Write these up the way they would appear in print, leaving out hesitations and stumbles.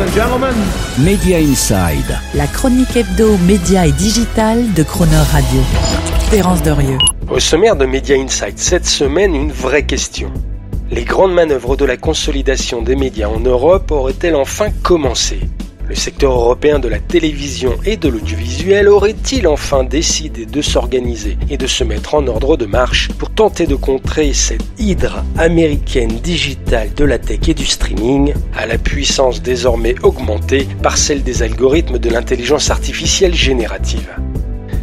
and gentlemen. Media Inside. La chronique hebdo, média et digital de Croner Radio. Terence Derieux. Au sommaire de Media Inside cette semaine, une vraie question. Les grandes manœuvres de la consolidation des médias en Europe auraient-elles enfin commencé ? Le secteur européen de la télévision et de l'audiovisuel aurait-il enfin décidé de s'organiser et de se mettre en ordre de marche pour tenter de contrer cette hydre américaine digitale de la tech et du streaming, à la puissance désormais augmentée par celle des algorithmes de l'intelligence artificielle générative ?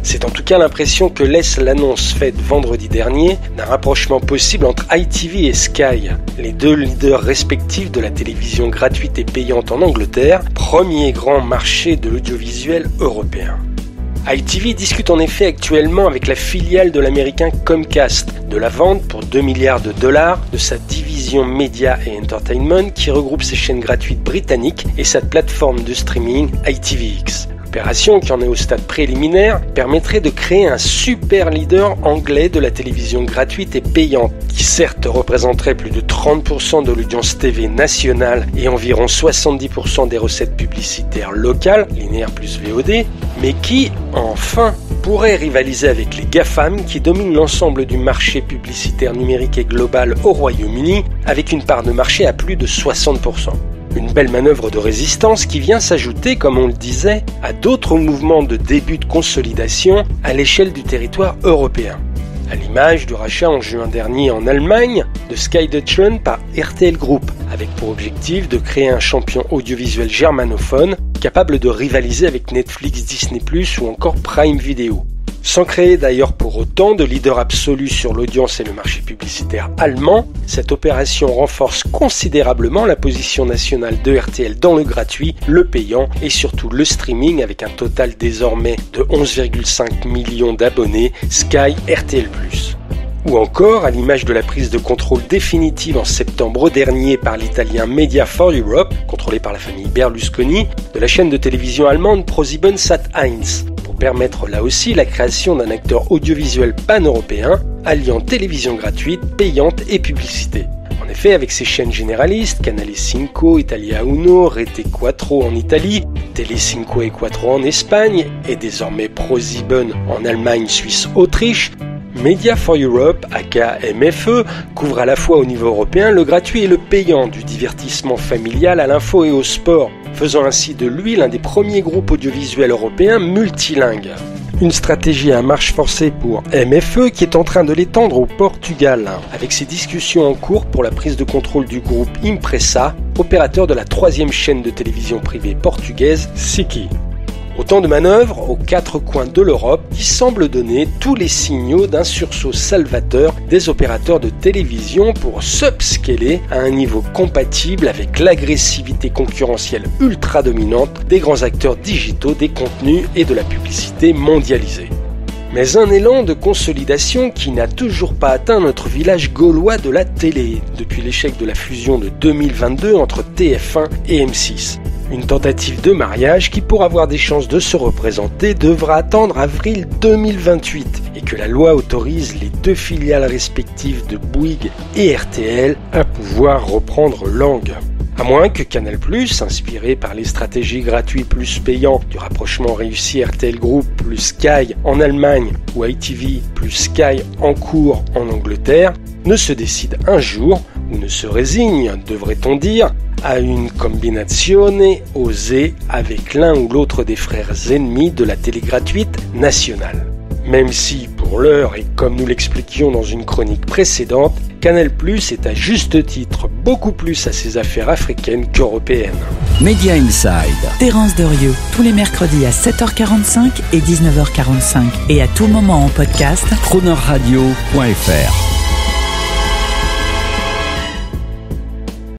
C'est en tout cas l'impression que laisse l'annonce faite vendredi dernier d'un rapprochement possible entre ITV et Sky, les deux leaders respectifs de la télévision gratuite et payante en Angleterre, premier grand marché de l'audiovisuel européen. ITV discute en effet actuellement avec la filiale de l'américain Comcast de la vente pour $2 milliards de sa division Media et Entertainment qui regroupe ses chaînes gratuites britanniques et sa plateforme de streaming ITVX. L'opération, qui en est au stade préliminaire, permettrait de créer un super leader anglais de la télévision gratuite et payante, qui certes représenterait plus de 30% de l'audience TV nationale et environ 70% des recettes publicitaires locales, linéaires plus VOD, mais qui, enfin, pourrait rivaliser avec les GAFAM qui dominent l'ensemble du marché publicitaire numérique et global au Royaume-Uni, avec une part de marché à plus de 60%. Une belle manœuvre de résistance qui vient s'ajouter, comme on le disait, à d'autres mouvements de début de consolidation à l'échelle du territoire européen. À l'image du rachat en juin dernier en Allemagne de Sky Deutschland par RTL Group, avec pour objectif de créer un champion audiovisuel germanophone capable de rivaliser avec Netflix, Disney+, ou encore Prime Video. Sans créer d'ailleurs pour autant de leader absolu sur l'audience et le marché publicitaire allemand, cette opération renforce considérablement la position nationale de RTL dans le gratuit, le payant et surtout le streaming avec un total désormais de 11,5 millions d'abonnés Sky RTL+. Ou encore, à l'image de la prise de contrôle définitive en septembre dernier par l'italien Media4Europe, contrôlé par la famille Berlusconi, de la chaîne de télévision allemande ProSieben Sat.1, pour permettre là aussi la création d'un acteur audiovisuel pan-européen, alliant télévision gratuite, payante et publicité. En effet, avec ses chaînes généralistes, Canale 5, Italia Uno, Rete 4 en Italie, Tele 5 et 4 en Espagne, et désormais ProSieben en Allemagne, Suisse, Autriche, Media4Europe, aka MFE, couvre à la fois au niveau européen le gratuit et le payant, du divertissement familial à l'info et au sport, faisant ainsi de lui l'un des premiers groupes audiovisuels européens multilingues. Une stratégie à marche forcée pour MFE qui est en train de l'étendre au Portugal, avec ses discussions en cours pour la prise de contrôle du groupe Impressa, opérateur de la troisième chaîne de télévision privée portugaise, Siki. Autant de manœuvres aux quatre coins de l'Europe qui semblent donner tous les signaux d'un sursaut salvateur des opérateurs de télévision pour s'upscaler à un niveau compatible avec l'agressivité concurrentielle ultra dominante des grands acteurs digitaux des contenus et de la publicité mondialisée. Mais un élan de consolidation qui n'a toujours pas atteint notre village gaulois de la télé depuis l'échec de la fusion de 2022 entre TF1 et M6. Une tentative de mariage qui, pour avoir des chances de se représenter, devra attendre avril 2028 et que la loi autorise les deux filiales respectives de Bouygues et RTL à pouvoir reprendre langue. À moins que Canal+, inspiré par les stratégies gratuits plus payants du rapprochement réussi RTL Group plus Sky en Allemagne ou ITV plus Sky en cours en Angleterre, ne se décide un jour, ou ne se résigne, devrait-on dire, à une combinazione osée avec l'un ou l'autre des frères ennemis de la télé gratuite nationale. Même si, pour l'heure, et comme nous l'expliquions dans une chronique précédente, Canal+ est à juste titre beaucoup plus à ses affaires africaines qu'européennes. Media Inside. Terence Derieux, tous les mercredis à 7h45 et 19h45 et à tout moment en podcast. Cronerradio.fr